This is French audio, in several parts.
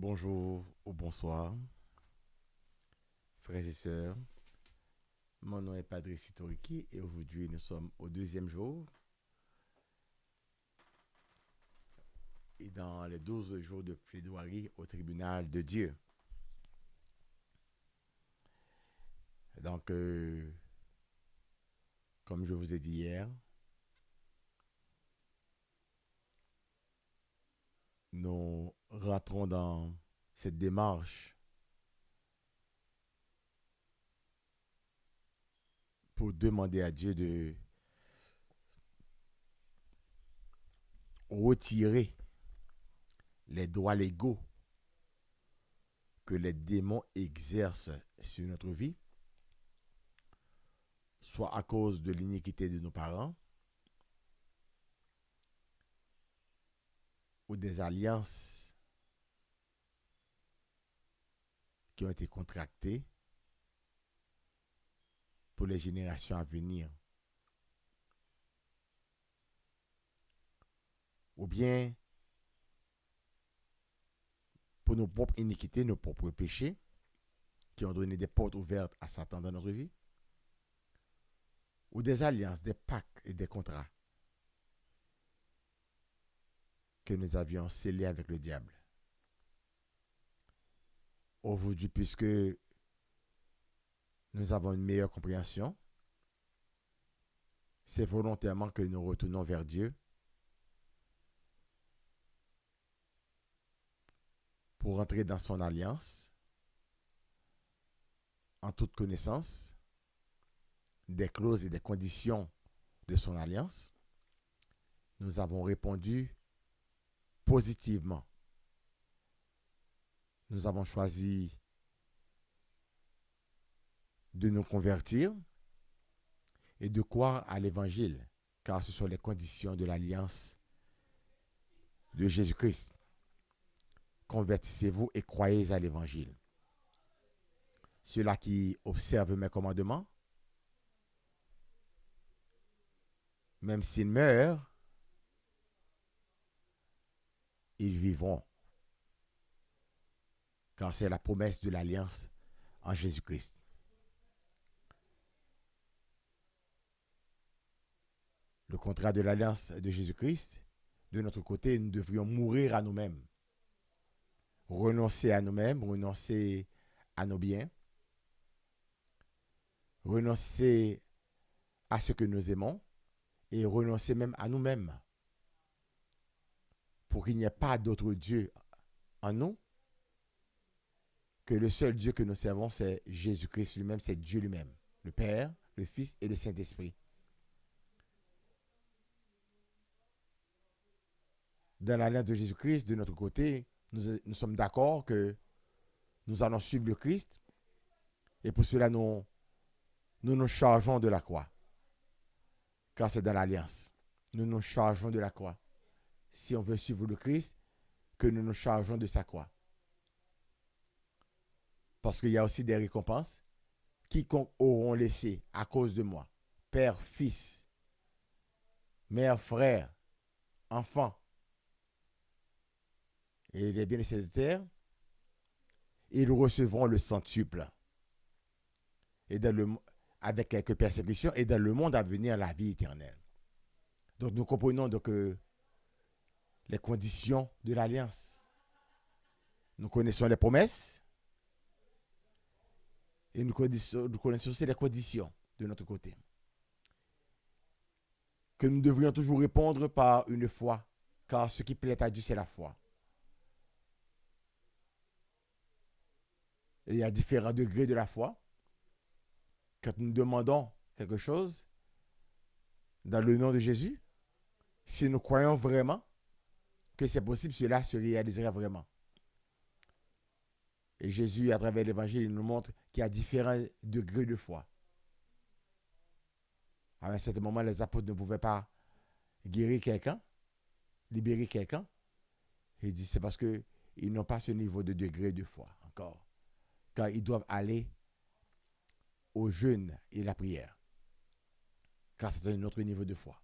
Bonjour ou bonsoir, frères et sœurs. Mon nom est Padre Sitoriki et aujourd'hui nous sommes au deuxième jour et dans les 12 jours de plaidoirie au tribunal de Dieu. Donc, comme je vous ai dit hier, nous rentrons dans cette démarche pour demander à Dieu de retirer les droits légaux que les démons exercent sur notre vie, soit à cause de l'iniquité de nos parents ou des alliances qui ont été contractées pour les générations à venir. Ou bien pour nos propres iniquités, nos propres péchés, qui ont donné des portes ouvertes à Satan dans notre vie, ou des alliances, des pactes et des contrats que nous avions scellés avec le diable. Aujourd'hui, puisque nous avons une meilleure compréhension, c'est volontairement que nous retournons vers Dieu pour entrer dans son alliance en toute connaissance des clauses et des conditions de son alliance. Nous avons répondu positivement. Nous avons choisi de nous convertir et de croire à l'évangile, car ce sont les conditions de l'alliance de Jésus-Christ. Convertissez-vous et croyez à l'évangile. Ceux-là qui observent mes commandements, même s'ils meurent, ils vivront, car c'est la promesse de l'alliance en Jésus-Christ. Le contrat de l'alliance de Jésus-Christ, de notre côté, nous devrions mourir à nous-mêmes, renoncer à nous-mêmes, renoncer à nos biens, renoncer à ce que nous aimons et renoncer même à nous-mêmes pour qu'il n'y ait pas d'autre Dieu en nous que le seul Dieu que nous servons, c'est Jésus-Christ lui-même, c'est Dieu lui-même, le Père, le Fils et le Saint-Esprit. Dans l'alliance de Jésus-Christ, de notre côté, nous sommes d'accord que nous allons suivre le Christ et pour cela, nous nous chargeons de la croix, car c'est dans l'alliance. Nous nous chargeons de la croix. Si on veut suivre le Christ, que nous nous chargeons de sa croix. Parce qu'il y a aussi des récompenses. Quiconque auront laissé à cause de moi, père, fils, mère, frère, enfant, et les bienfaits de terre, ils recevront le centuple. Et avec quelques persécutions, et dans le monde à venir, la vie éternelle. Donc nous comprenons donc, les conditions de l'alliance. Nous connaissons les promesses, et nous connaissons aussi les conditions de notre côté. Que nous devrions toujours répondre par une foi, car ce qui plaît à Dieu, c'est la foi. Et il y a différents degrés de la foi. Quand nous demandons quelque chose dans le nom de Jésus, si nous croyons vraiment que c'est possible, cela se réalisera vraiment. Et Jésus, à travers l'évangile, il nous montre qu'il y a différents degrés de foi. À un certain moment, les apôtres ne pouvaient pas guérir quelqu'un, libérer quelqu'un. Il dit c'est parce qu'ils n'ont pas ce niveau de degré de foi encore. Car ils doivent aller au jeûne et la prière. Car c'est un autre niveau de foi.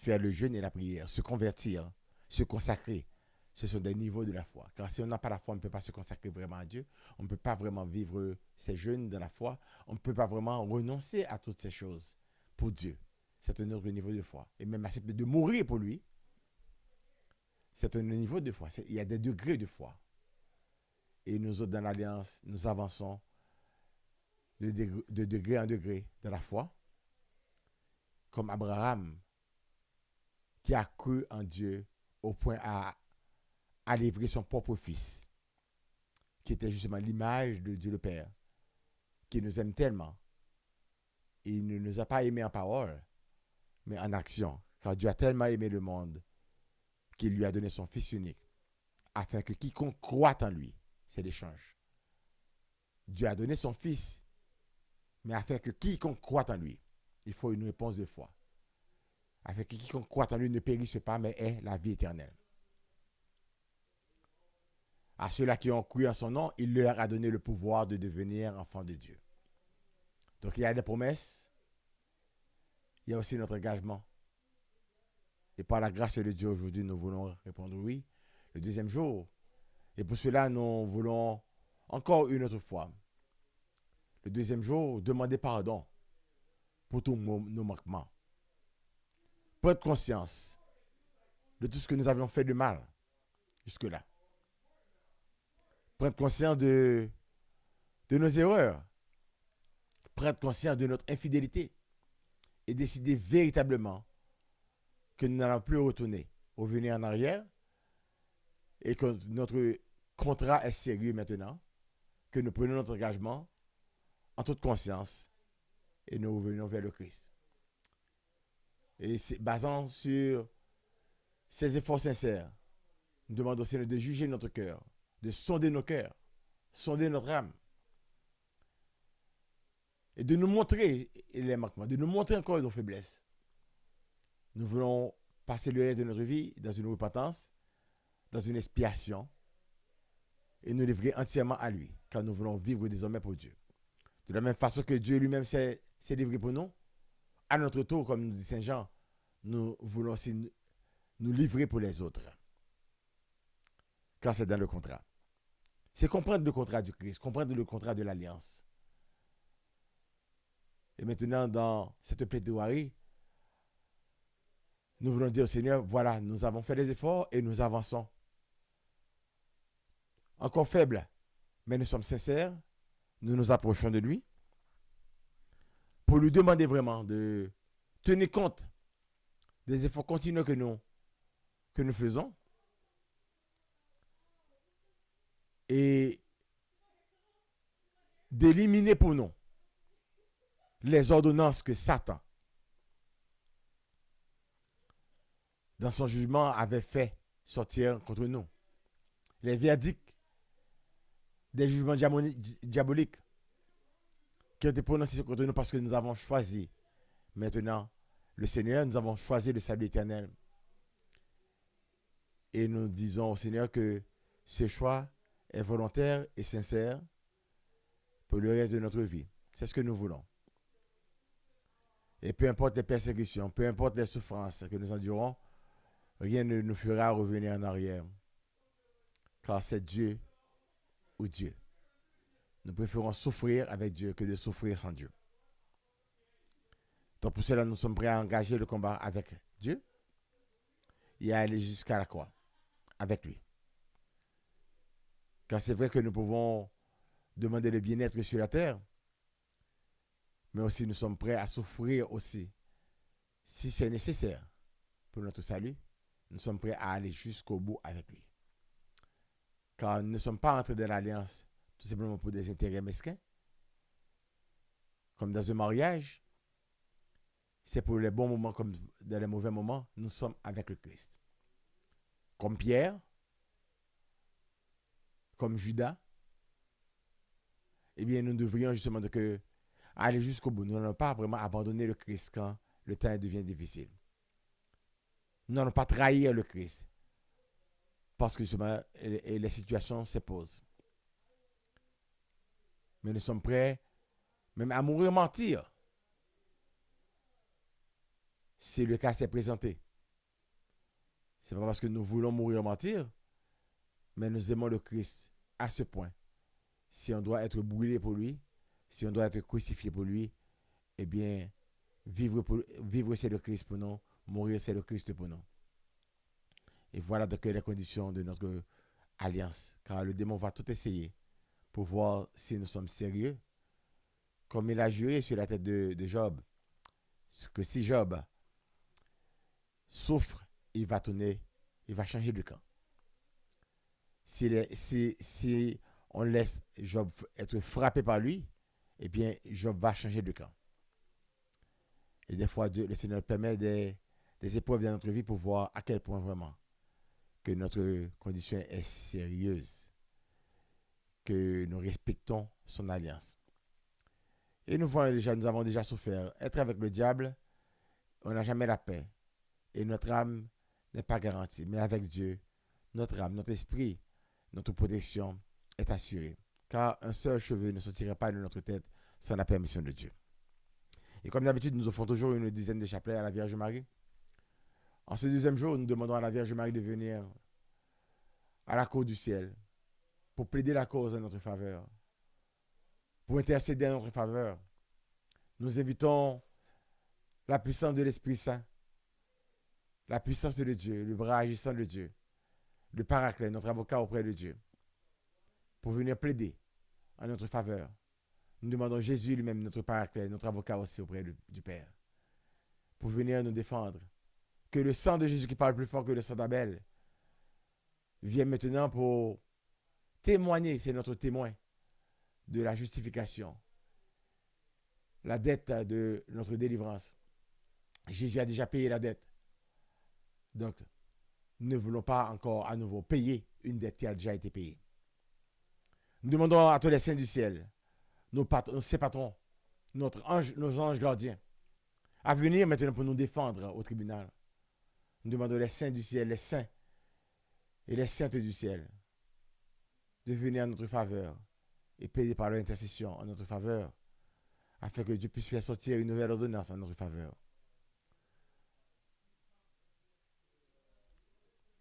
Faire le jeûne et la prière, se convertir, se consacrer, Ce sont des niveaux de la foi. Car si on n'a pas la foi, on ne peut pas se consacrer vraiment à Dieu. On ne peut pas vraiment vivre ces jeûnes de la foi. On ne peut pas vraiment renoncer à toutes ces choses pour Dieu. C'est un autre niveau de foi. Et même accepter de mourir pour lui, c'est un niveau de foi. Il y a des degrés de foi. Et nous autres, dans l'Alliance, nous avançons de degré en degré de la foi. Comme Abraham, qui a cru en Dieu au point à livrer son propre fils, qui était justement l'image de Dieu le Père, qui nous aime tellement. Il ne nous a pas aimés en parole, mais en action. Car Dieu a tellement aimé le monde qu'il lui a donné son Fils unique, afin que quiconque croit en lui, c'est l'échange. Dieu a donné son Fils, mais afin que quiconque croit en lui, il faut une réponse de foi. Afin que quiconque croit en lui ne périsse pas, mais ait la vie éternelle. À ceux-là qui ont cru en son nom, il leur a donné le pouvoir de devenir enfants de Dieu. Donc il y a des promesses, il y a aussi notre engagement. Et par la grâce de Dieu, aujourd'hui, nous voulons répondre oui. Le deuxième jour. Et pour cela, nous voulons encore une autre fois, le deuxième jour, demander pardon pour tous nos manquements. Prendre conscience de tout ce que nous avions fait de mal jusque-là. Prendre conscience de nos erreurs. Prendre conscience de notre infidélité. Et décider véritablement que nous n'allons plus retourner, revenir en arrière, et que notre contrat est sérieux maintenant, que nous prenons notre engagement en toute conscience et nous revenons vers le Christ. Et c'est basant sur ces efforts sincères, nous demandons au Seigneur de juger notre cœur, de sonder nos cœurs, sonder notre âme, et de nous montrer les manquements, de nous montrer encore nos faiblesses. Nous voulons passer le reste de notre vie dans une repentance, dans une expiation, et nous livrer entièrement à lui, car nous voulons vivre désormais pour Dieu. De la même façon que Dieu lui-même s'est livré pour nous, à notre tour, comme nous dit Saint Jean, nous voulons aussi nous livrer pour les autres. Car c'est dans le contrat. C'est comprendre le contrat du Christ, comprendre le contrat de l'Alliance. Et maintenant, dans cette plaidoirie, nous voulons dire au Seigneur, voilà, nous avons fait des efforts et nous avançons. Encore faibles, mais nous sommes sincères, nous nous approchons de lui pour lui demander vraiment de tenir compte des efforts continus que nous faisons et d'éliminer pour nous les ordonnances que Satan, dans son jugement, avait fait sortir contre nous. Les verdicts des jugements diaboliques qui ont été prononcés contre nous parce que nous avons choisi maintenant le Seigneur, nous avons choisi le salut éternel. Et nous disons au Seigneur que ce choix est volontaire et sincère pour le reste de notre vie. C'est ce que nous voulons. Et peu importe les persécutions, peu importe les souffrances que nous endurons, rien ne nous fera revenir en arrière. Car c'est Dieu ou Dieu. Nous préférons souffrir avec Dieu que de souffrir sans Dieu. Donc pour cela, nous sommes prêts à engager le combat avec Dieu et à aller jusqu'à la croix avec lui. Car c'est vrai que nous pouvons demander le bien-être sur la terre, mais aussi nous sommes prêts à souffrir aussi, si c'est nécessaire pour notre salut. Nous sommes prêts à aller jusqu'au bout avec lui. Car nous ne sommes pas entrés dans l'alliance tout simplement pour des intérêts mesquins. Comme dans un mariage, c'est pour les bons moments comme dans les mauvais moments, nous sommes avec le Christ. Comme Pierre, comme Judas, eh bien nous devrions justement aller jusqu'au bout. Nous n'allons pas vraiment abandonner le Christ quand le temps devient difficile. Nous n'allons pas trahir le Christ parce que justement les situations se posent. Mais nous sommes prêts même à mourir mentir si le cas s'est présenté. C'est pas parce que nous voulons mourir mentir mais nous aimons le Christ à ce point. Si on doit être brûlé pour lui, si on doit être crucifié pour lui, eh bien, vivre c'est le Christ pour nous, mourir c'est le Christ pour nous. Et voilà donc les conditions de notre alliance, car le démon va tout essayer pour voir si nous sommes sérieux, comme il a juré sur la tête de Job, que si Job souffre, il va tourner, il va changer de camp. Si on laisse Job être frappé par lui, eh bien, Job va changer de camp. Et des fois, le Seigneur permet des épreuves dans notre vie pour voir à quel point vraiment que notre condition est sérieuse, que nous respectons son alliance. Et nous avons déjà souffert. Être avec le diable, on n'a jamais la paix. Et notre âme n'est pas garantie. Mais avec Dieu, notre âme, notre esprit, notre protection est assurée. Car un seul cheveu ne sortirait pas de notre tête sans la permission de Dieu. Et comme d'habitude, nous offrons toujours une dizaine de chapelets à la Vierge Marie. En ce deuxième jour, nous demandons à la Vierge Marie de venir à la cour du ciel pour plaider la cause en notre faveur, pour intercéder en notre faveur. Nous invitons la puissance de l'Esprit Saint, la puissance de Dieu, le bras agissant de Dieu, le Paraclet, notre avocat auprès de Dieu, pour venir plaider en notre faveur. Nous demandons Jésus lui-même, notre Paraclet, notre avocat aussi auprès du Père, pour venir nous défendre. Que le sang de Jésus qui parle plus fort que le sang d'Abel vienne maintenant pour témoigner, c'est notre témoin de la justification, la dette de notre délivrance. Jésus a déjà payé la dette. Donc, nous ne voulons pas encore à nouveau payer une dette qui a déjà été payée. Nous demandons à tous les saints du ciel, nos patrons, nos anges gardiens, à venir maintenant pour nous défendre au tribunal. Nous demandons les saints du ciel, les saints et les saintes du ciel, de venir en notre faveur et payer par leur intercession en notre faveur, afin que Dieu puisse faire sortir une nouvelle ordonnance en notre faveur.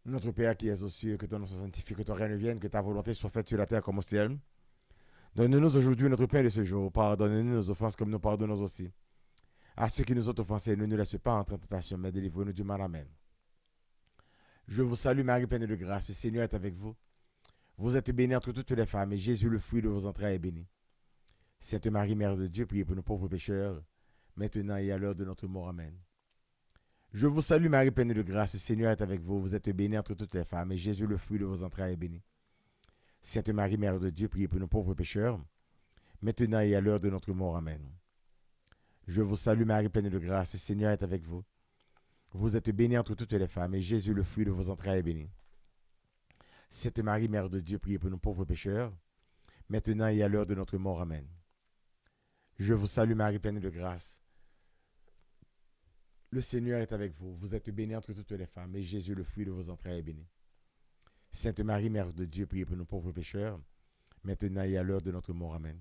Notre Père qui es aux cieux, que ton nom soit sanctifié, que ton règne vienne, que ta volonté soit faite sur la terre comme au ciel. Donne-nous aujourd'hui notre pain de ce jour. Pardonne-nous nos offenses comme nous pardonnons aussi à ceux qui nous ont offensés. Ne nous laisse pas entrer en tentation, mais délivre-nous du mal. Amen. Je vous salue Marie, pleine de grâce. Le Seigneur est avec vous. Vous êtes bénie entre toutes les femmes, et Jésus, le fruit de vos entrailles, est béni. Sainte Marie, Mère de Dieu, priez pour nous pauvres pécheurs, maintenant et à l'heure de notre mort. Amen. Je vous salue Marie, pleine de grâce. Le Seigneur est avec vous. Vous êtes bénie entre toutes les femmes, et Jésus, le fruit de vos entrailles, est béni. Sainte Marie, Mère de Dieu, priez pour nous pauvres pécheurs, maintenant et à l'heure de notre mort. Amen. Je vous salue Marie, pleine de grâce. Le Seigneur est avec vous. Vous êtes bénie entre toutes les femmes, et Jésus, le fruit de vos entrailles, est béni. Sainte Marie, Mère de Dieu, priez pour nous pauvres pécheurs, maintenant et à l'heure de notre mort. Amen. Je vous salue Marie, pleine de grâce. Le Seigneur est avec vous. Vous êtes bénie entre toutes les femmes, et Jésus, le fruit de vos entrailles, est béni. Sainte Marie, Mère de Dieu, priez pour nous pauvres pécheurs, maintenant et à l'heure de notre mort. Amen.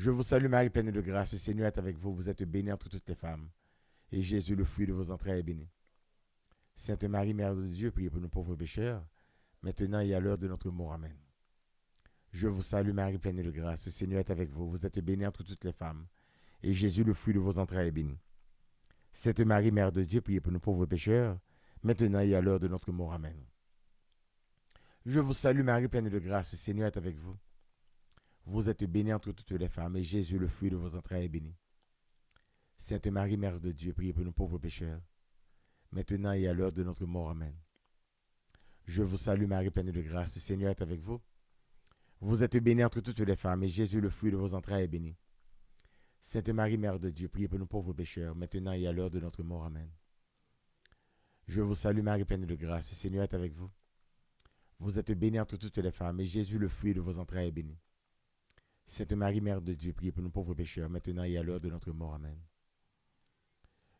Je vous salue Marie, pleine de grâce. Le Seigneur est avec vous. Vous êtes bénie entre toutes les femmes, et Jésus, le fruit de vos entrailles, est béni. Sainte Marie, Mère de Dieu, priez pour nous pauvres pécheurs, maintenant et à l'heure de notre mort. Amen. Je vous salue Marie, pleine de grâce. Le Seigneur est avec vous. Vous êtes bénie entre toutes les femmes, et Jésus, le fruit de vos entrailles, est béni. Sainte Marie, Mère de Dieu, priez pour nous pauvres pécheurs, maintenant et à l'heure de notre mort. Amen. Je vous salue Marie, pleine de grâce. Le Seigneur est avec vous. Vous êtes bénie entre toutes les femmes, et Jésus, le fruit de vos entrailles, est béni. Sainte Marie, Mère de Dieu, priez pour nous pauvres pécheurs, maintenant et à l'heure de notre mort. Amen. Je vous salue Marie, pleine de grâce. Le Seigneur est avec vous. Vous êtes bénie entre toutes les femmes, et Jésus, le fruit de vos entrailles, est béni. Sainte Marie, Mère de Dieu, priez pour nous pauvres pécheurs, maintenant et à l'heure de notre mort. Amen. Je vous salue Marie, pleine de grâce. Le Seigneur est avec vous. Vous êtes bénie entre toutes les femmes, et Jésus, le fruit de vos entrailles, est béni. Sainte Marie, Mère de Dieu, priez pour nous pauvres pécheurs, maintenant et à l'heure de notre mort. Amen.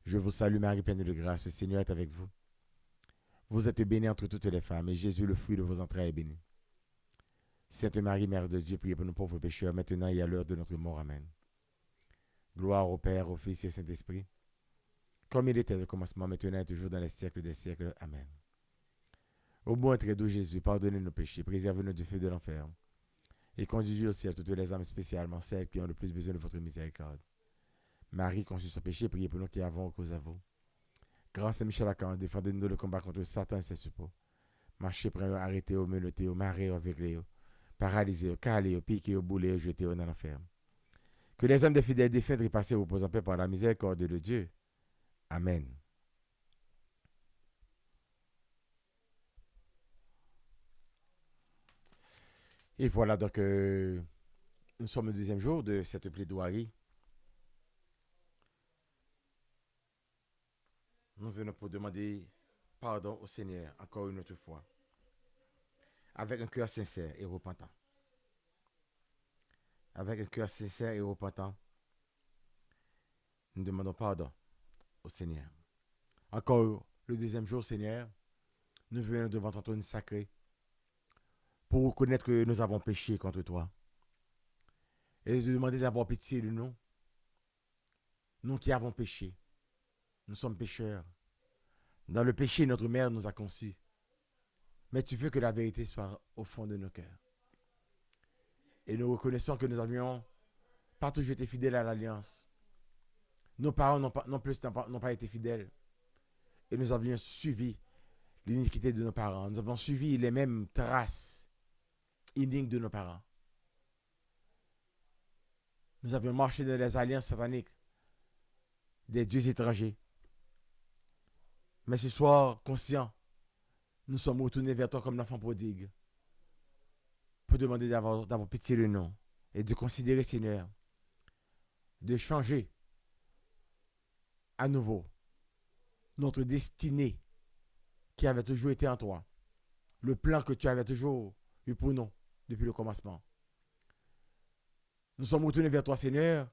Je vous salue Marie, pleine de grâce. Le Seigneur est avec vous. Vous êtes bénie entre toutes les femmes, et Jésus, le fruit de vos entrailles, est béni. Sainte Marie, Mère de Dieu, priez pour nous pauvres pécheurs, maintenant et à l'heure de notre mort. Amen. Gloire au Père, au Fils et au Saint-Esprit, comme il était au commencement, maintenant et toujours dans les siècles des siècles. Amen. Au bon et très doux Jésus, pardonnez nos péchés, préservez-nous du feu de l'enfer. Et conduisez au ciel toutes les âmes, spécialement celles qui ont le plus besoin de votre miséricorde. Marie, conçue sans péché, priez pour nous qui avons recours à vous. Grand Saint-Michel Archange, défendez-nous dans le combat contre Satan et ses suppôts. Marchez, prenez, arrêtez, menotez, marrez, aveuglez, paralysez, calez, piquez, boulez, jetez dans l'enfer. Que les âmes des fidèles défunts repassent reposent en paix par la miséricorde de Dieu. Amen. Et voilà donc, nous sommes au deuxième jour de cette plaidoirie. Nous venons pour demander pardon au Seigneur encore une autre fois, avec un cœur sincère et repentant. Avec un cœur sincère et repentant, nous demandons pardon au Seigneur. Encore le deuxième jour, Seigneur, nous venons devant ton trône sacré pour reconnaître que nous avons péché contre toi et de demander d'avoir pitié de nous. Nous qui avons péché, nous sommes pécheurs. Dans le péché, notre mère nous a conçus. Mais tu veux que la vérité soit au fond de nos cœurs. Et nous reconnaissons que nous n'avions pas toujours été fidèles à l'alliance. Nos parents n'ont pas été fidèles. Et nous avions suivi l'iniquité de nos parents. Nous avons suivi les mêmes traces iniques de nos parents. Nous avions marché dans les alliances sataniques des dieux étrangers. Mais ce soir, conscients, nous sommes retournés vers toi comme l'enfant prodigue pour demander d'avoir pitié de nous et de considérer, Seigneur, de changer à nouveau notre destinée qui avait toujours été en toi, le plan que tu avais toujours eu pour nous depuis le commencement. Nous sommes retournés vers toi, Seigneur,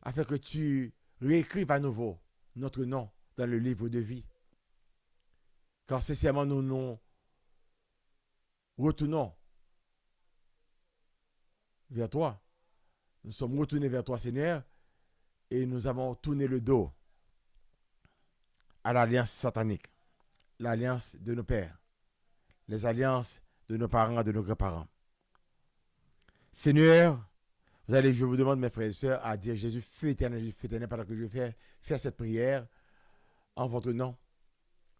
afin que tu réécrives à nouveau notre nom dans le livre de vie. Car sincèrement, nous nous retournons vers toi. Nous sommes retournés vers toi, Seigneur, et nous avons tourné le dos à l'alliance satanique, l'alliance de nos pères, les alliances de nos parents et de nos grands-parents. Seigneur, je vous demande, mes frères et sœurs, à dire Jésus, feu éternel, pendant que je vais faire cette prière en votre nom,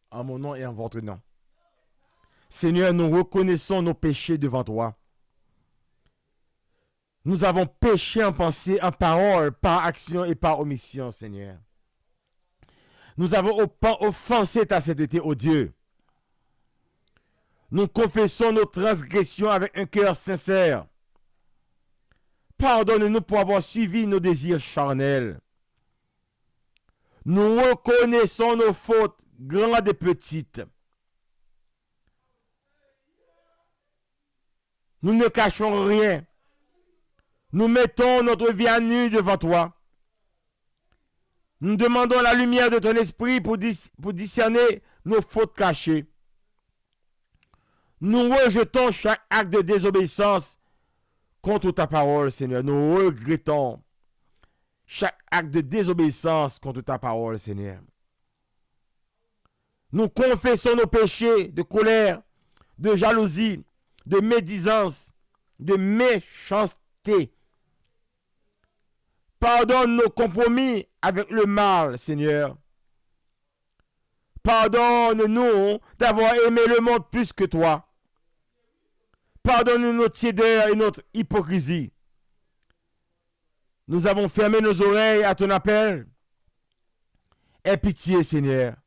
en mon nom et en votre nom. Seigneur, nous reconnaissons nos péchés devant toi. Nous avons péché en pensée, en parole, par action et par omission, Seigneur. Nous avons offensé ta sainteté, ô Dieu. Nous confessons nos transgressions avec un cœur sincère. Pardonne-nous pour avoir suivi nos désirs charnels. Nous reconnaissons nos fautes, grandes et petites. Nous ne cachons rien. Nous mettons notre vie à nu devant toi. Nous demandons la lumière de ton esprit pour discerner nos fautes cachées. Nous rejetons chaque acte de désobéissance contre ta parole, Seigneur. Nous regrettons chaque acte de désobéissance contre ta parole, Seigneur. Nous confessons nos péchés de colère, de jalousie, de médisance, de méchanceté. Pardonne nos compromis avec le mal, Seigneur. Pardonne-nous d'avoir aimé le monde plus que toi. Pardonne-nous notre tiédeur et notre hypocrisie. Nous avons fermé nos oreilles à ton appel. Aie pitié, Seigneur.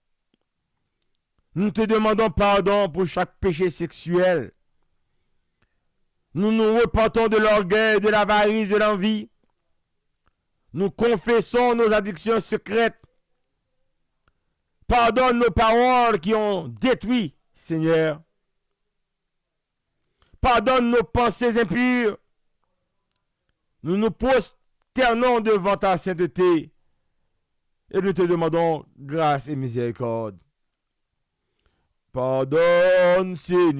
Nous te demandons pardon pour chaque péché sexuel. Nous nous repentons de l'orgueil, de l'avarice, de l'envie. Nous confessons nos addictions secrètes. Pardonne nos paroles qui ont détruit, Seigneur. Pardonne nos pensées impures. Nous nous prosternons devant ta sainteté et nous te demandons grâce et miséricorde. Pardonne, Seigneur,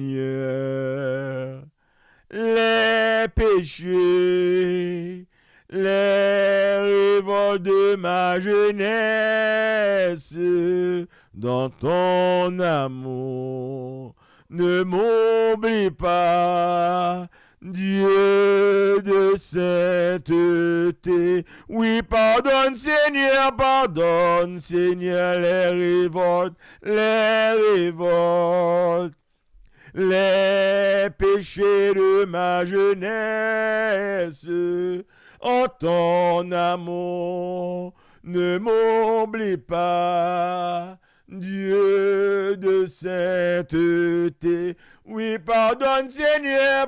les péchés, les révoltes de ma jeunesse, dans ton amour, ne m'oublie pas. Dieu de sainteté, oui, pardonne Seigneur, les péchés de ma jeunesse, en ton amour, ne m'oublie pas. Dieu de sainteté, oui, pardonne Seigneur,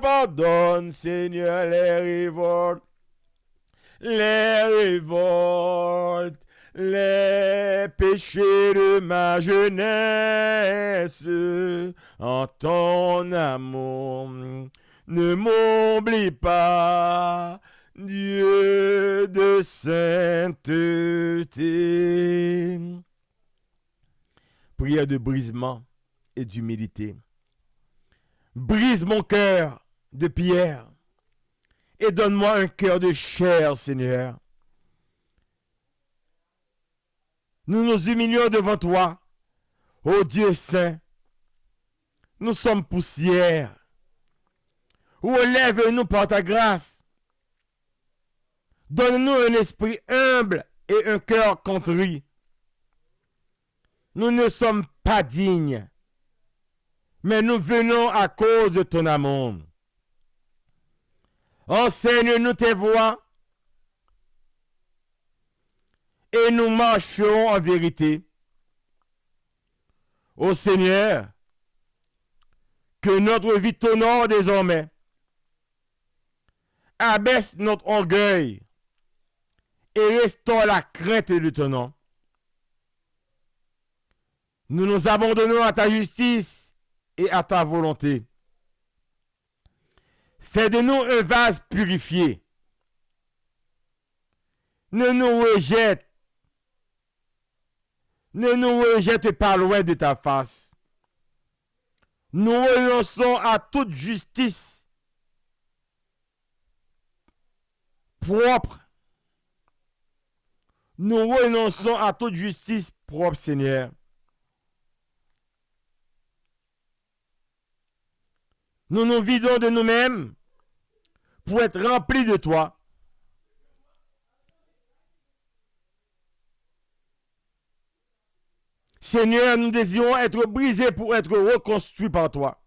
les péchés de ma jeunesse, en ton amour, ne m'oublie pas, Dieu de sainteté. Prière de brisement et d'humilité. Brise mon cœur de pierre et donne-moi un cœur de chair, Seigneur. Nous nous humilions devant toi, ô Dieu saint. Nous sommes poussière. Relève-nous par ta grâce. Donne-nous un esprit humble et un cœur contrit. Nous ne sommes pas dignes, mais nous venons à cause de ton amour. Enseigne-nous tes voies et nous marcherons en vérité. Ô Seigneur, que notre vie t'honore désormais. Abaisse notre orgueil et restaure la crainte de ton nom. Nous nous abandonnons à ta justice et à ta volonté. Fais de nous un vase purifié. Ne nous rejette pas loin de ta face. Nous renonçons à toute justice propre. Nous renonçons à toute justice propre, Seigneur. Nous nous vidons de nous-mêmes pour être remplis de toi. Seigneur, nous désirons être brisés pour être reconstruits par toi.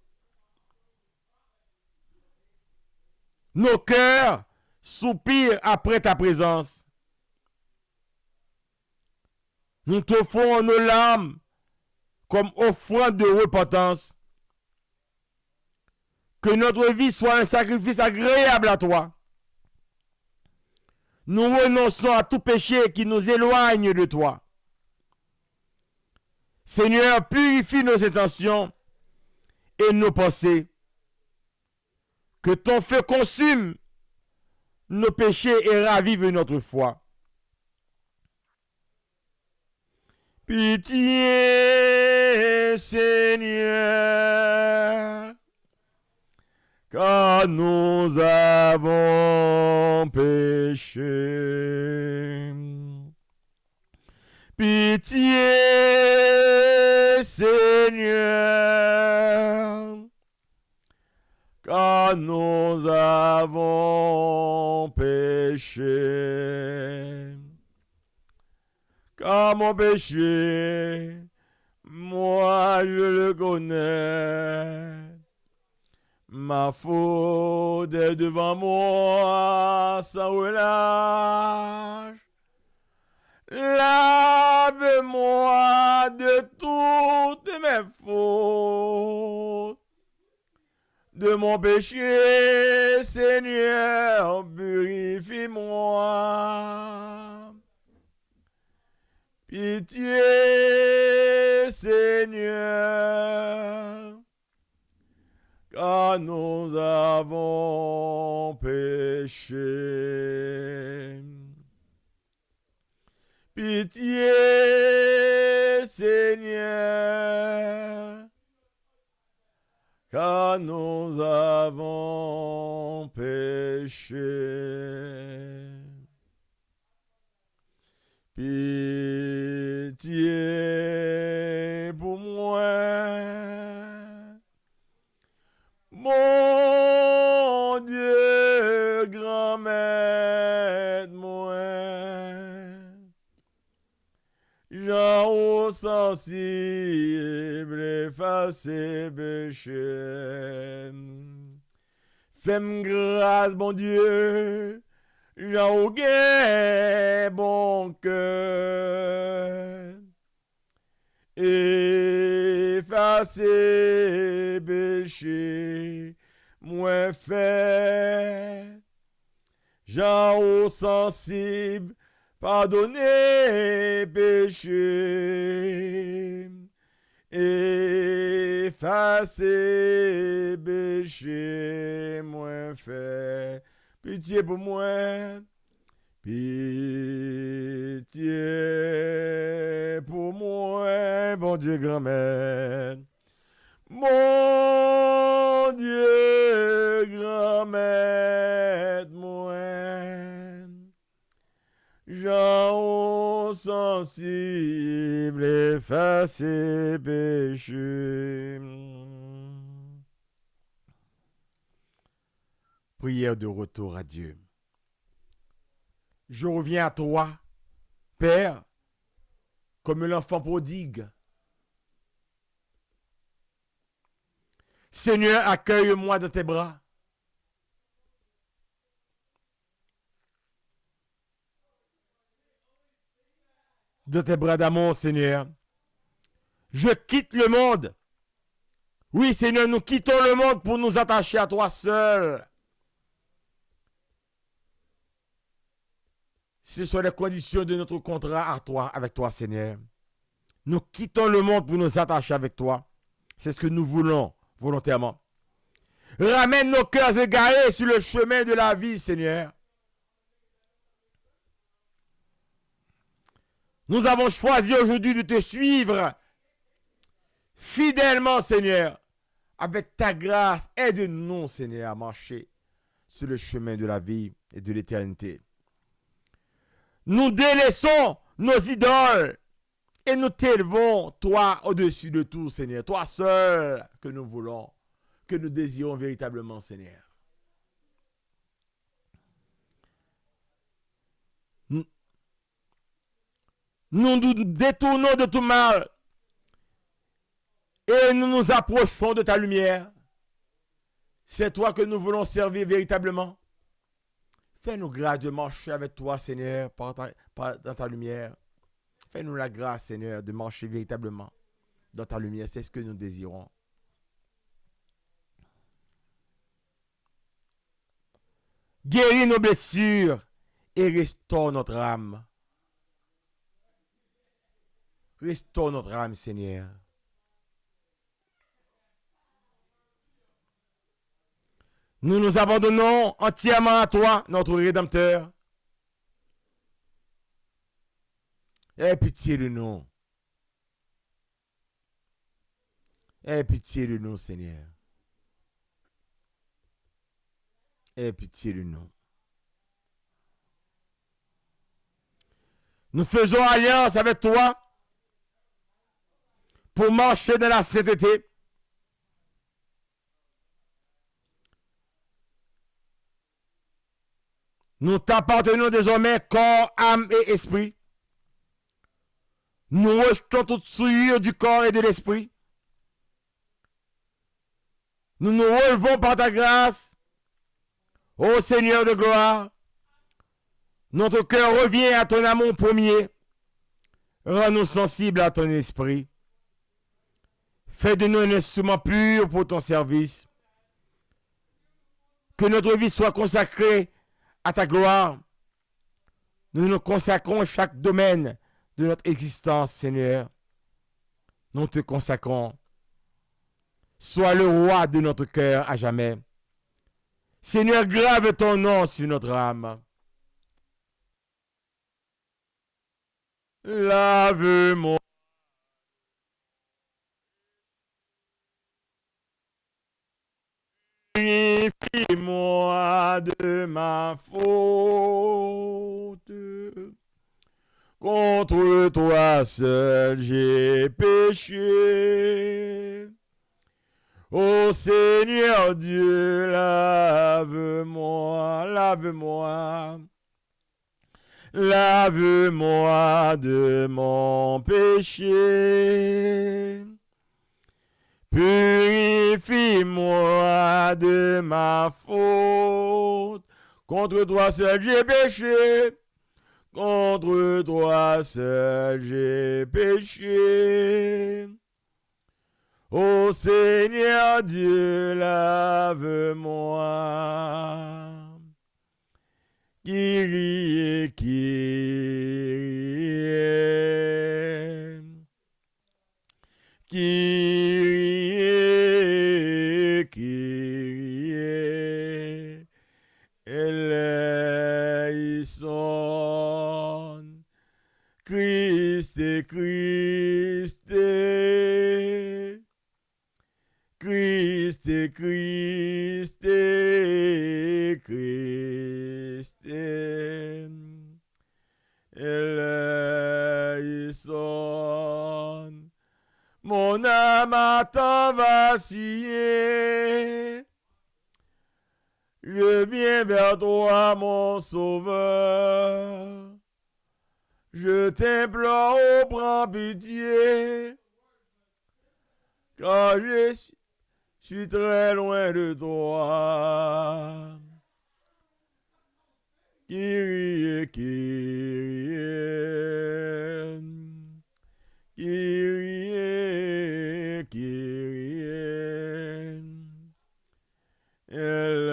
Nos cœurs soupirent après ta présence. Nous t'offrons nos larmes comme offrande de repentance. Que notre vie soit un sacrifice agréable à toi. Nous renonçons à tout péché qui nous éloigne de toi. Seigneur, purifie nos intentions et nos pensées. Que ton feu consume nos péchés et ravive notre foi. Pitié, Seigneur, car nous avons péché. Pitié, Seigneur, car nous avons péché. Car mon péché, moi je le connais. Ma faute est devant moi sans relâche. Lave-moi de toutes mes fautes. De mon péché, Seigneur, purifie-moi. Pitié, Seigneur, car nous avons péché. Pitié, Seigneur, car nous avons péché. Pitié pour moi, sensible, efface péché. Fais-moi grâce, bon Dieu, j'en au bon cœur. Efface péché, moins fait. J'en au sensible, pardonner péché. Effacer péché, moins fait. Pitié pour moi. Pitié pour moi, bon Dieu grand-mère. Mon Dieu grand-mère, moi. Gens sensibles, effacer péché. Prière de retour à Dieu. Je reviens à toi, Père, comme l'enfant prodigue. Seigneur, accueille-moi dans tes bras. Dans tes bras d'amour, Seigneur. Je quitte le monde. Oui, Seigneur, nous quittons le monde pour nous attacher à toi seul. Ce sont les conditions de notre contrat à toi, avec toi, Seigneur. Nous quittons le monde pour nous attacher avec toi. C'est ce que nous voulons volontairement. Ramène nos cœurs égarés sur le chemin de la vie, Seigneur. Nous avons choisi aujourd'hui de te suivre fidèlement, Seigneur. Avec ta grâce, aide-nous, Seigneur, à marcher sur le chemin de la vie et de l'éternité. Nous délaissons nos idoles et nous t'élevons, toi, au-dessus de tout, Seigneur. Toi seul que nous voulons, que nous désirons véritablement, Seigneur. Nous nous détournons de tout mal et nous nous approchons de ta lumière. C'est toi que nous voulons servir véritablement. Fais-nous grâce de marcher avec toi, Seigneur, dans ta lumière. Fais-nous la grâce, Seigneur, de marcher véritablement dans ta lumière. C'est ce que nous désirons. Guéris nos blessures et restaure notre âme. Restaure notre âme, Seigneur. Nous nous abandonnons entièrement à toi, notre Rédempteur. Aie pitié de nous. Aie pitié de nous, Seigneur. Aie pitié de nous. Nous faisons alliance avec toi pour marcher dans la sainteté. Nous t'appartenons désormais corps, âme et esprit. Nous rejetons toute souillure du corps et de l'esprit. Nous nous relevons par ta grâce, ô Seigneur de gloire. Notre cœur revient à ton amour premier. Rends-nous sensibles à ton esprit. Fais de nous un instrument pur pour ton service. Que notre vie soit consacrée à ta gloire. Nous nous consacrons chaque domaine de notre existence, Seigneur. Nous te consacrons. Sois le roi de notre cœur à jamais. Seigneur, grave ton nom sur notre âme. Lave-moi. Purifie-moi de ma faute. Contre toi seul j'ai péché. Ô Seigneur Dieu, lave-moi, lave-moi. lave-moi de mon péché. Purifie-moi de ma faute. Contre toi seul j'ai péché. Contre toi seul j'ai péché. Ô Seigneur Dieu, lave-moi. Kyrie, Kyrie. Kyrie, Kyrie, eleison. Christe, Christe, Christe, Christe, Christe, eleison. Mon âme a tant vacillé. Je viens vers toi, mon sauveur. Je t'implore, oh, prends pitié. Car je suis très loin de toi. Kyrie, Kyrie, Kyrie, Kyrie, eleison.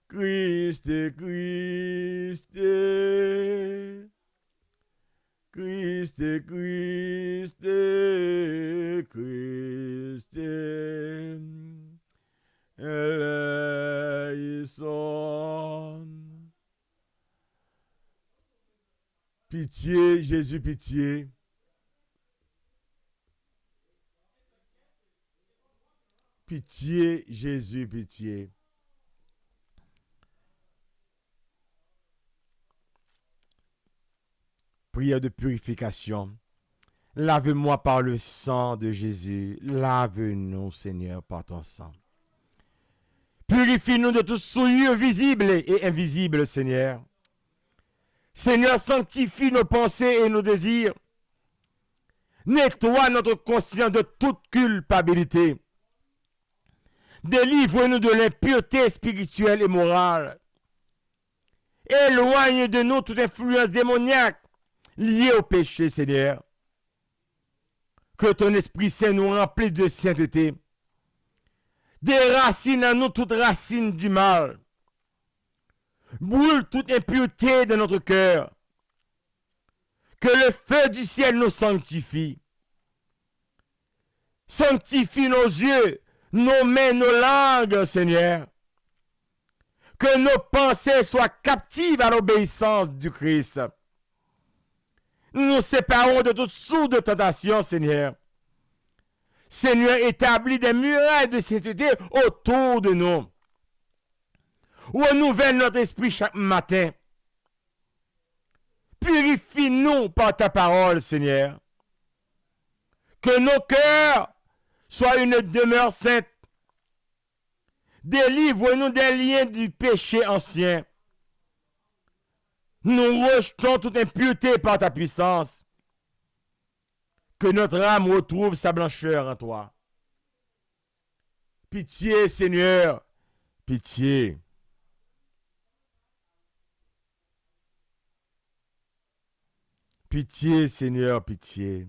Christe, Christe, Christe, Christe, Christe, eleison. Pitié, Jésus, pitié. Pitié, Jésus, pitié. Prière de purification. Lave-moi par le sang de Jésus. Lave-nous, Seigneur, par ton sang. Purifie-nous de toute souillure visible et invisible, Seigneur. Seigneur, sanctifie nos pensées et nos désirs. Nettoie notre conscience de toute culpabilité. Délivre-nous de l'impureté spirituelle et morale. Éloigne de nous toute influence démoniaque liée au péché, Seigneur. Que ton Esprit Saint nous remplisse de sainteté. Déracine en nous toute racine du mal. Brûle toute impureté de notre cœur. Que le feu du ciel nous sanctifie. Sanctifie nos yeux, nos mains, nos langues, Seigneur. Que nos pensées soient captives à l'obéissance du Christ. Nous nous séparons de toute source de tentation, Seigneur. Seigneur, établis des murailles de sainteté autour de nous. Renouvelle notre esprit chaque matin. Purifie-nous par ta parole, Seigneur. Que nos cœurs soient une demeure sainte. Délivre-nous des liens du péché ancien. Nous rejetons toute impureté par ta puissance. Que notre âme retrouve sa blancheur en toi. Pitié, Seigneur, pitié. Pitié, Seigneur, pitié.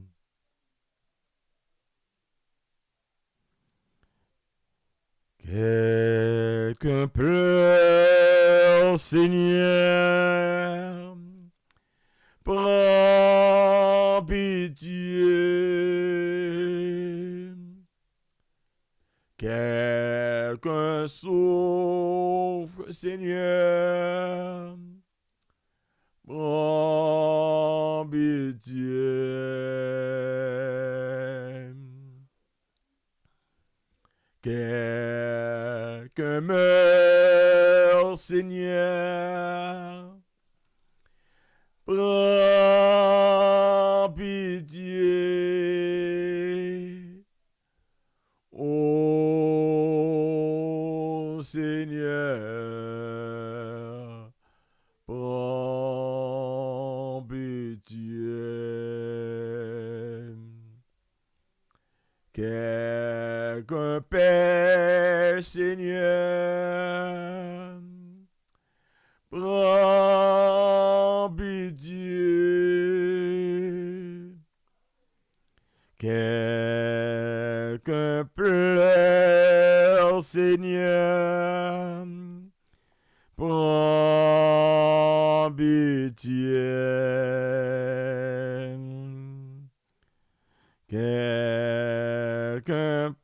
Quelqu'un pleure, Seigneur. Prends pitié. Quelqu'un souffre, Seigneur. Prends pitié. Quelqu'un meurt, Seigneur. Prends pitié. Ô Seigneur. Quelqu'un pêche, Seigneur, prends pitié. Quelqu'un pleure, Seigneur, prends pitié. Quelqu'un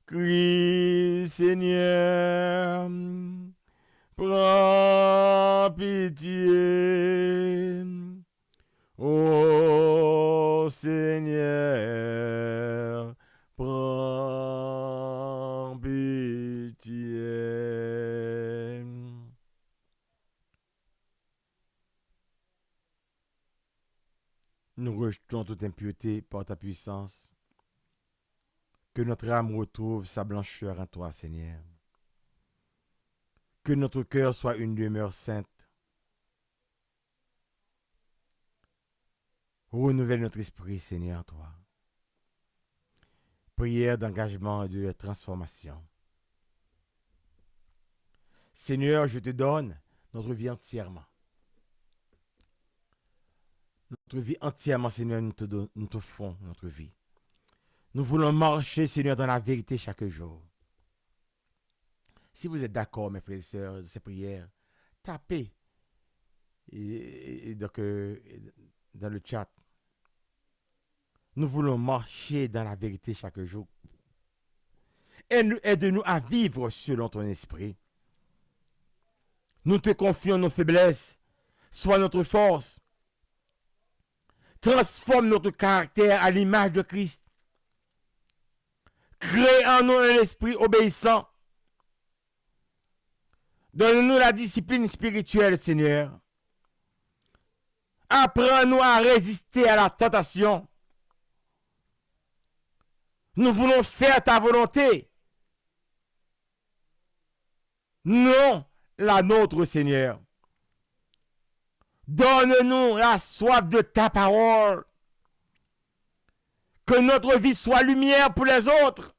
crie, Seigneur, prends pitié. Ô Seigneur, prends pitié. Nous rejetons toute impureté par ta puissance. Que notre âme retrouve sa blancheur en toi, Seigneur. Que notre cœur soit une demeure sainte. Renouvelle notre esprit, Seigneur, en toi. Prière d'engagement et de transformation. Seigneur, je te donne notre vie entièrement. Notre vie entièrement, Seigneur, nous t'offrons notre vie. Nous voulons marcher, Seigneur, dans la vérité chaque jour. Si vous êtes d'accord, mes frères et sœurs, de ces prières, tapez donc, dans le chat. Nous voulons marcher dans la vérité chaque jour. Aide-nous à vivre selon ton esprit. Nous te confions nos faiblesses. Sois notre force. Transforme notre caractère à l'image de Christ. Crée en nous un esprit obéissant. Donne-nous la discipline spirituelle, Seigneur. Apprends-nous à résister à la tentation. Nous voulons faire ta volonté. Non la nôtre, Seigneur. Donne-nous la soif de ta parole. Que notre vie soit lumière pour les autres.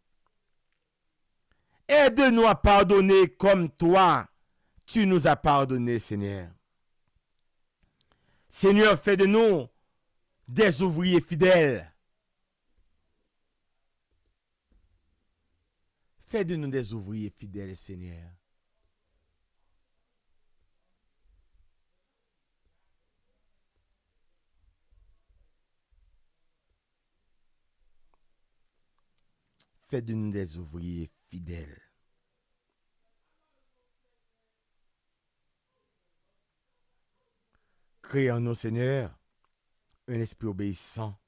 Aide-nous à pardonner comme toi, tu nous as pardonné, Seigneur. Seigneur, fais de nous des ouvriers fidèles. Fais de nous des ouvriers fidèles, Seigneur. Fais de nous des ouvriers fidèles. Crée en nous, Seigneur, un esprit obéissant.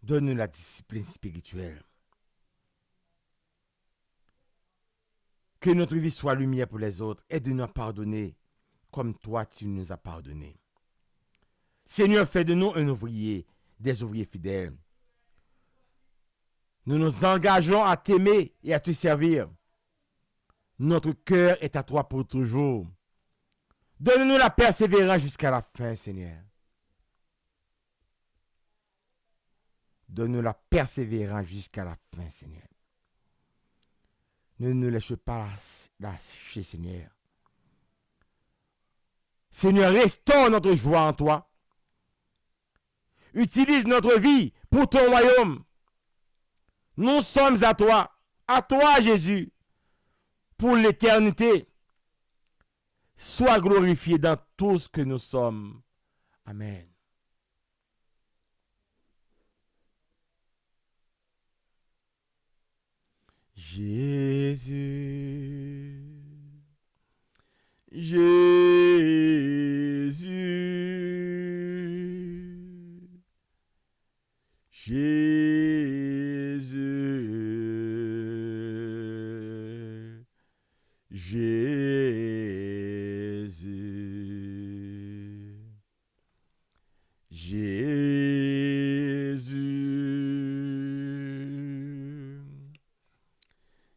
Donne-nous la discipline spirituelle. Que notre vie soit lumière pour les autres. Aide-nous à pardonner comme toi tu nous as pardonné. Seigneur, fais de nous un ouvrier, des ouvriers fidèles. Nous nous engageons à t'aimer et à te servir. Notre cœur est à toi pour toujours. Donne-nous la persévérance jusqu'à la fin, Seigneur. Donne-nous la persévérance jusqu'à la fin, Seigneur. Ne nous laisse pas lâcher, Seigneur. Seigneur, restaure notre joie en toi. Utilise notre vie pour ton royaume. Nous sommes à toi Jésus, pour l'éternité. Sois glorifié dans tout ce que nous sommes. Amen. Jésus, Jésus, Jésus, Jésus, Jésus,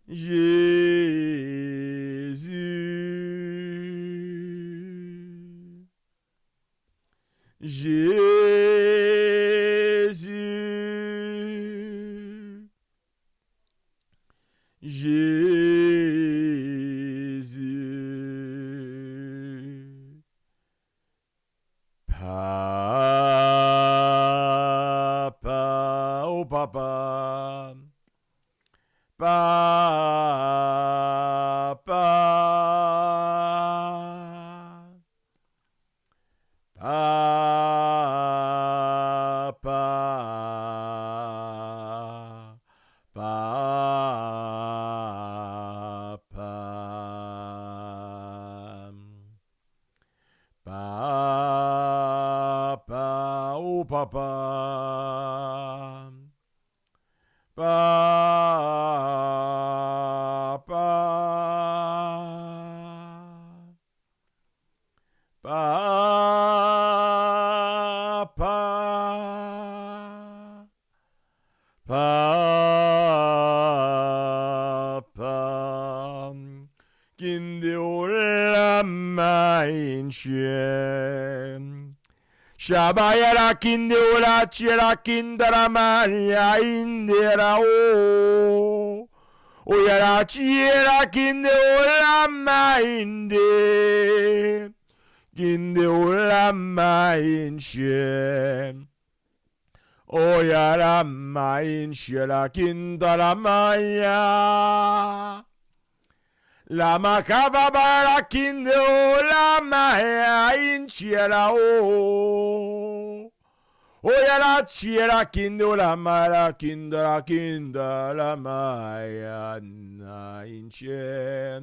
Jésus, Jésus, Jésus. Papa, oh papa. Papa. Papa. Papa. Papa, oh papa. Papa. Papa. Papa. Kinde ulama inche. Shabayara kinde ula chira kindara maria indera o. Oyara chira kinde ulama inde. Kinde ulama inche. Oyara ma inche la kindara maya. La macava bara kinde o la maya inchiera o. Oya la chiera kinde o la maya kinda la maya na inche.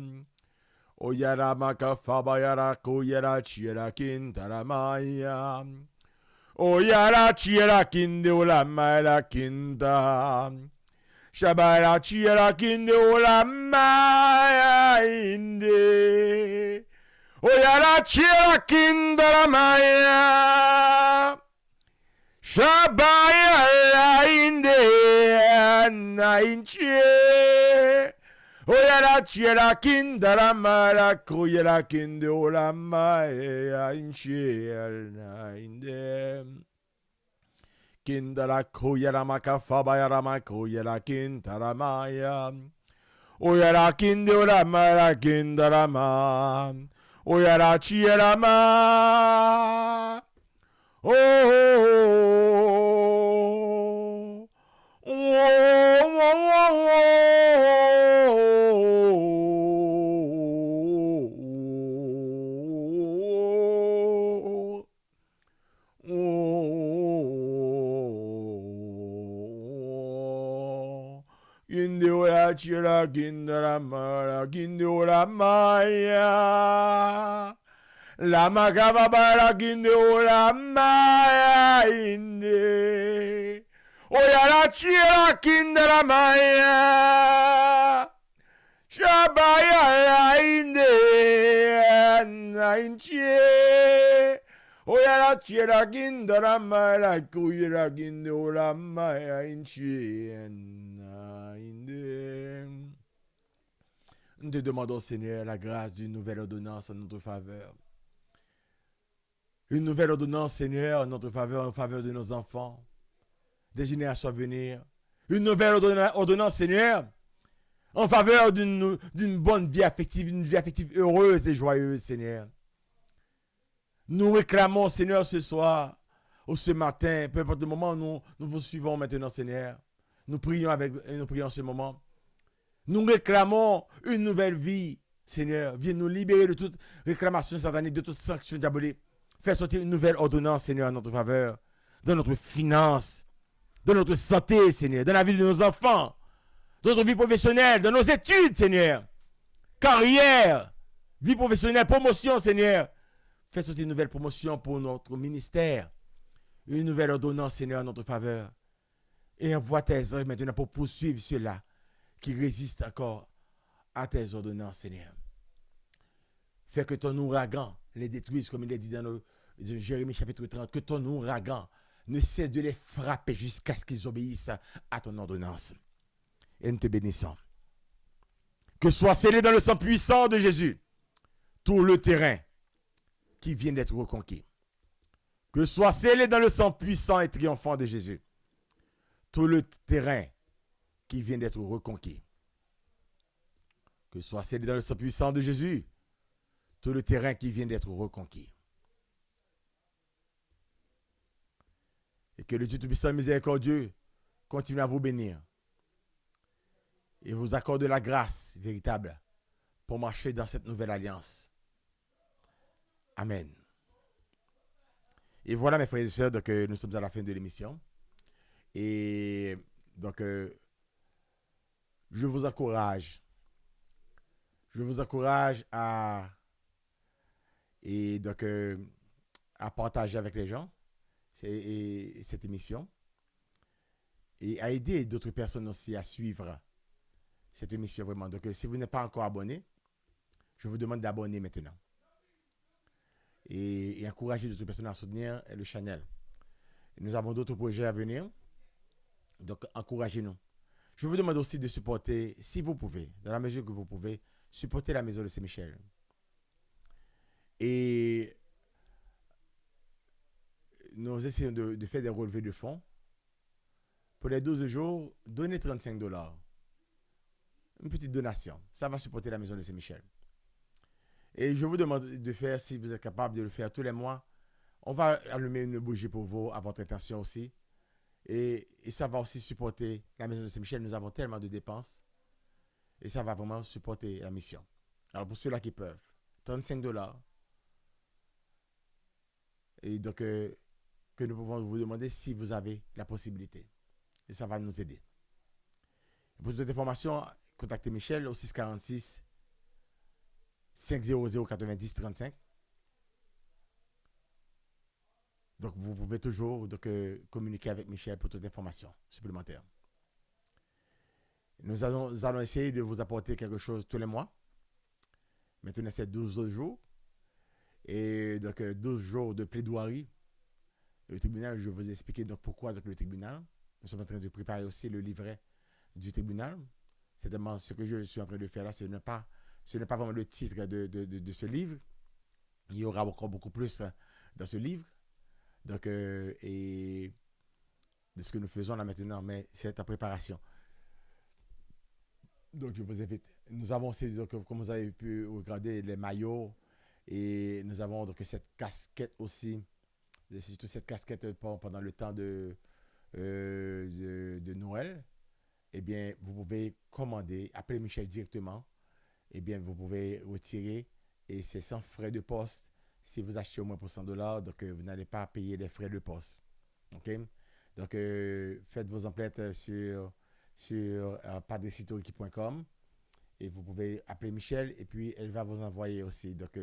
Oya la macava bara koya chiera kinda la maya. Oya la chiera kinde o la maya kinda. Shabara chiera kinde ola maya inde. Oyara chiera kinde la maya. Shabaya la inde na inche. Oyara chiera kinde la maya. Koyera kinde ola maya inche na inde. Kindara koyara makafaba yara makoyara kintara maya. Oyara kinde ora mara kindara ma. Oyara chiera ma. Oh, oh, Gindola chira gindara mara gindola maya. La magava bara gindola maya inde. Oyara chira gindara maya. Shabaya la inde na inche. Oyara chira gindara mara kuyira gindola maya inche. Nous te demandons, Seigneur, la grâce d'une nouvelle ordonnance en notre faveur. Une nouvelle ordonnance, Seigneur, en notre faveur, en faveur de nos enfants, des générations à venir. Une nouvelle ordonnance, Seigneur, en faveur d'une bonne vie affective, une vie affective heureuse et joyeuse, Seigneur. Nous réclamons, Seigneur, ce soir, ou ce matin, peu importe le moment où nous vous suivons maintenant, Seigneur. Nous prions en ce moment. Nous réclamons une nouvelle vie, Seigneur. Viens nous libérer de toute réclamation satanique, de toute sanction diabolique. Fais sortir une nouvelle ordonnance, Seigneur, en notre faveur, dans notre finance, dans notre santé, Seigneur, dans la vie de nos enfants, dans notre vie professionnelle, dans nos études, Seigneur. Carrière, vie professionnelle, promotion, Seigneur. Fais sortir une nouvelle promotion pour notre ministère. Une nouvelle ordonnance, Seigneur, en notre faveur. Et envoie tes anges maintenant pour poursuivre ceux-là qui résistent encore à tes ordonnances, Seigneur. Fais que ton ouragan les détruise, comme il est dit dans Jérémie chapitre 30, que ton ouragan ne cesse de les frapper jusqu'à ce qu'ils obéissent à ton ordonnance. Et nous te bénissons. Que soit scellé dans le sang puissant de Jésus tout le terrain qui vient d'être reconquis. Que soit scellé dans le sang puissant et triomphant de Jésus tout le terrain qui vient d'être reconquis. Que soit scellé dans le sang puissant de Jésus tout le terrain qui vient d'être reconquis. Et que le Dieu Tout-Puissant et miséricordieux continue à vous bénir et vous accorde la grâce véritable pour marcher dans cette nouvelle alliance. Amen. Et voilà, mes frères et sœurs, donc, nous sommes à la fin de l'émission. Et donc, je vous encourage à, et donc, à partager avec les gens cette émission et à aider d'autres personnes aussi à suivre cette émission vraiment. Donc, si vous n'êtes pas encore abonné, je vous demande d'abonner maintenant et encourager d'autres personnes à soutenir le channel. Nous avons d'autres projets à venir, donc encouragez-nous. Je vous demande aussi de supporter, si vous pouvez, dans la mesure que vous pouvez, supporter la Maison de Saint-Michel. Et nous essayons de faire des relevés de fonds. Pour les 12 jours, donnez $35. Une petite donation. Ça va supporter la Maison de Saint-Michel. Et je vous demande de faire, si vous êtes capable de le faire tous les mois, on va allumer une bougie pour vous, à votre intention aussi. Et ça va aussi supporter la Maison de Saint-Michel. Nous avons tellement de dépenses. Et ça va vraiment supporter la mission. Alors pour ceux-là qui peuvent, $35. Et donc, que nous pouvons vous demander si vous avez la possibilité. Et ça va nous aider. Et pour toute information, contactez Michel au 646 500 90 35. Donc, vous pouvez toujours communiquer avec Michel pour toute information supplémentaire. Nous allons essayer de vous apporter quelque chose tous les mois. Maintenant, c'est 12 jours. Et donc, 12 jours de plaidoirie. Le tribunal, je vais vous expliquer donc pourquoi donc, le tribunal. Nous sommes en train de préparer aussi le livret du tribunal. C'est vraiment ce que je suis en train de faire là. Ce n'est pas vraiment le titre de ce livre. Il y aura encore beaucoup plus dans ce livre. Donc, et de ce que nous faisons là maintenant, mais c'est en préparation. Donc, je vous invite. Nous avons aussi, donc, comme vous avez pu regarder, les maillots. Et nous avons donc cette casquette aussi. Surtout cette casquette pendant le temps de Noël. Eh bien, vous pouvez commander, appeler Michel directement. Eh bien, vous pouvez retirer et c'est sans frais de poste. Si vous achetez au moins pour $100, donc vous n'allez pas payer les frais de poste. OK? Donc, faites vos emplettes sur padresitorique.com et vous pouvez appeler Michel et puis elle va vous envoyer aussi. Donc,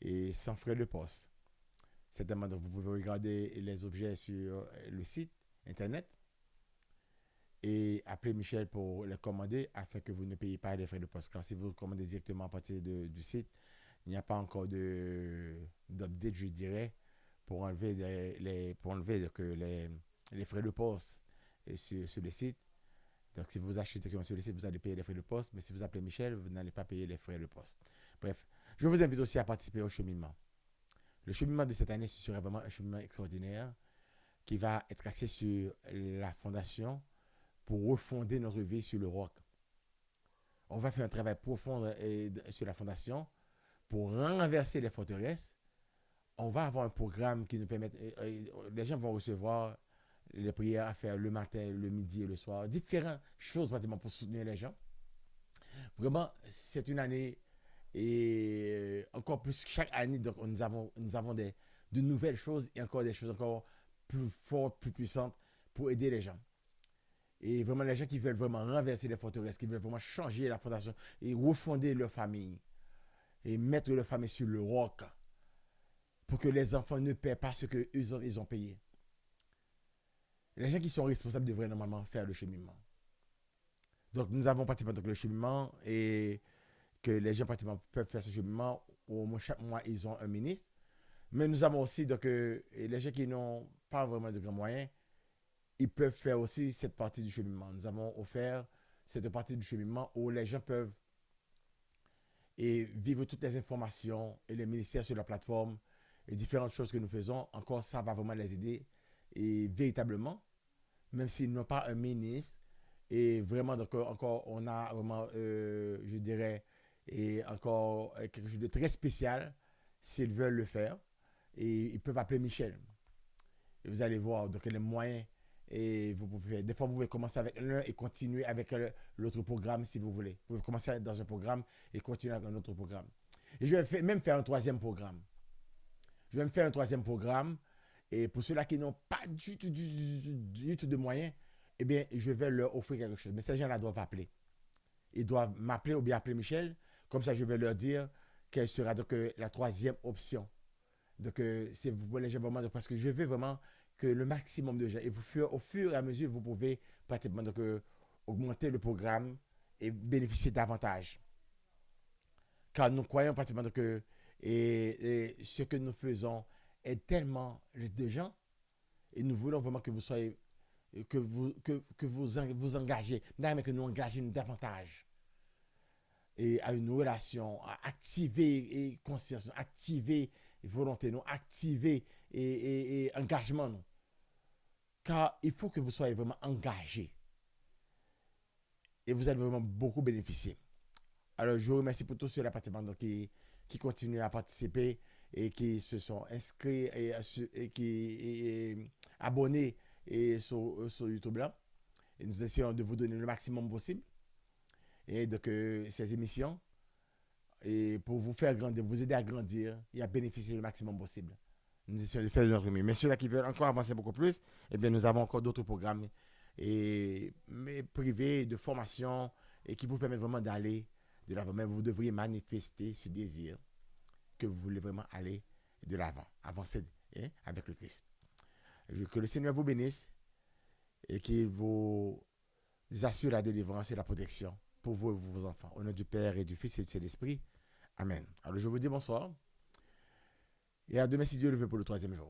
et sans frais de poste. Certainement, donc vous pouvez regarder les objets sur le site internet et appeler Michel pour les commander afin que vous ne payez pas les frais de poste. Car si vous commandez directement à partir du site, il n'y a pas encore d'update, je dirais, pour enlever les frais de poste sur le site. Donc, si vous achetez directement sur le site, vous allez payer les frais de poste. Mais si vous appelez Michel, vous n'allez pas payer les frais de poste. Bref, je vous invite aussi à participer au cheminement. Le cheminement de cette année, ce sera vraiment un cheminement extraordinaire qui va être axé sur la fondation pour refonder notre vie sur le roc. On va faire un travail profond sur la fondation pour renverser les forteresses. On va avoir un programme qui nous permet, les gens vont recevoir les prières à faire le matin, le midi et le soir, différentes choses pratiquement pour soutenir les gens. Vraiment, c'est une année et encore plus chaque année, donc nous avons de nouvelles choses et encore des choses encore plus fortes, plus puissantes pour aider les gens. Et vraiment les gens qui veulent vraiment renverser les forteresses, qui veulent vraiment changer la fondation et refonder leur famille et mettre leur famille sur le roc pour que les enfants ne paient pas ce que ils ont payé. Les gens qui sont responsables devraient normalement faire le cheminement. Donc nous avons pratiquement donc, le cheminement et que les gens pratiquement peuvent faire ce cheminement. Au moins chaque mois, ils ont un ministre. Mais nous avons aussi donc, les gens qui n'ont pas vraiment de grands moyens, ils peuvent faire aussi cette partie du cheminement. Nous avons offert cette partie du cheminement où les gens peuvent vivre toutes les informations et les ministères sur la plateforme et différentes choses que nous faisons. Encore, ça va vraiment les aider et véritablement, même s'ils n'ont pas un ministre, Et vraiment, donc, encore, on a vraiment, je dirais, et encore quelque chose de très spécial, s'ils veulent le faire. Et ils peuvent appeler Michel. Et vous allez voir, donc les moyens, et vous pouvez, des fois, vous pouvez commencer avec l'un et continuer avec l'autre programme si vous voulez. Vous pouvez commencer dans un programme et continuer avec un autre programme. Et je vais même faire un troisième programme. Je vais me faire un troisième programme. Et pour ceux-là qui n'ont pas du tout de moyens, eh bien, je vais leur offrir quelque chose. Mais ces gens-là doivent appeler. Ils doivent m'appeler ou bien appeler Michel. Comme ça, je vais leur dire quelle sera donc la troisième option. Donc, c'est vous voulez vraiment, parce que je veux vraiment que le maximum de gens, et au fur et à mesure, vous pouvez pratiquement donc, augmenter le programme et bénéficier davantage. Car nous croyons pratiquement que et ce que nous faisons est tellement de gens et nous voulons vraiment que vous soyez que vous engagez, mais que nous engagions davantage et à une relation, à activer et conscience, activer volonté, nous activer et engagement nous. Car il faut que vous soyez vraiment engagés et vous allez vraiment beaucoup bénéficier. Alors, je vous remercie pour tous ceux qui continuent à participer et qui se sont inscrits et qui abonnés sur YouTube là. Et nous essayons de vous donner le maximum possible et donc ces émissions et pour vous faire grandir, vous aider à grandir et à bénéficier le maximum possible. Nous essayons de faire de notre mieux. Mais ceux-là qui veulent encore avancer beaucoup plus, eh bien, nous avons encore d'autres programmes mais privés de formation et qui vous permettent vraiment d'aller de l'avant. Mais vous devriez manifester ce désir que vous voulez vraiment aller de l'avant, avancer avec le Christ. Que le Seigneur vous bénisse et qu'il vous assure la délivrance et la protection pour vous et pour vos enfants. Au nom du Père et du Fils et du Saint-Esprit. Amen. Alors je vous dis bonsoir et à demain si Dieu le veut pour le troisième jour.